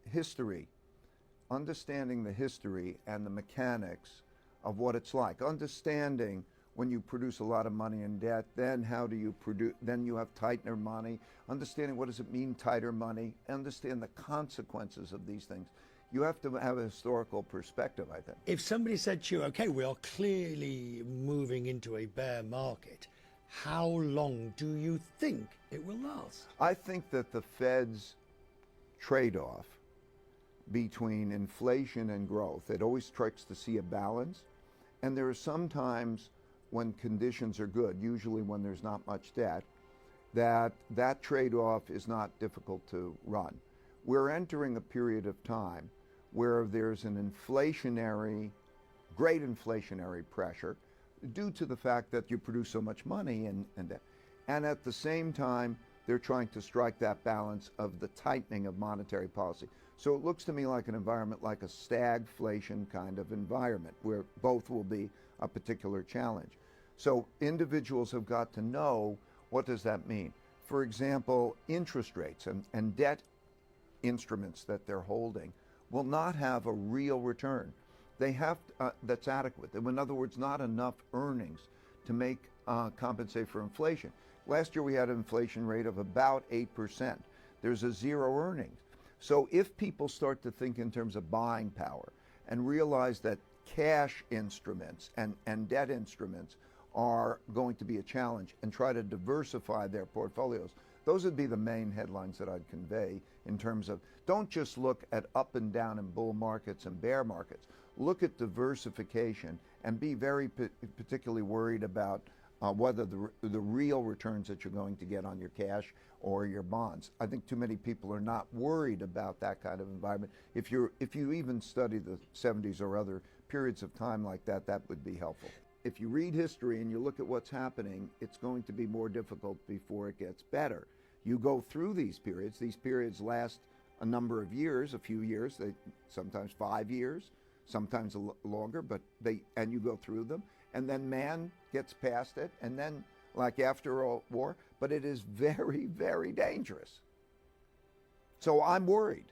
history, understanding the history and the mechanics of what it's like, understanding when you produce a lot of money in debt, then how do you produce, then you have tighter money, understanding what does it mean tighter money, understand the consequences of these things. You have to have a historical perspective, I think. If somebody said to you, okay, we are clearly moving into a bear market, how long do you think it will last? I think that the Fed's trade-off between inflation and growth, it always tries to see a balance, and there are some times when conditions are good, usually when there's not much debt, that trade-off is not difficult to run. We're entering a period of time where there's an great inflationary pressure due to the fact that you produce so much money and at the same time they're trying to strike that balance of the tightening of monetary policy. So it looks to me like an environment like a stagflation kind of environment where both will be a particular challenge. So individuals have got to know, what does that mean? For example, interest rates and debt instruments that they're holding will not have a real return. They have that's adequate. In other words, not enough earnings to make compensate for inflation. Last year we had an inflation rate of about 8%. There's a zero earnings. So if people start to think in terms of buying power and realize that cash instruments and debt instruments are going to be a challenge and try to diversify their portfolios, those would be the main headlines that I'd convey in terms of, don't just look at up and down in bull markets and bear markets. Look at diversification and be very particularly worried about whether the real returns that you're going to get on your cash or your bonds. I think too many people are not worried about that kind of environment. If you even study the 70s or other periods of time like that, that would be helpful. If you read history and you look at what's happening, it's going to be more difficult before it gets better. You go through these periods last a number of years, a few years, sometimes 5 years, sometimes longer, and you go through them, and then man gets past it, and then like after a war, but it is very, very dangerous. So I'm worried.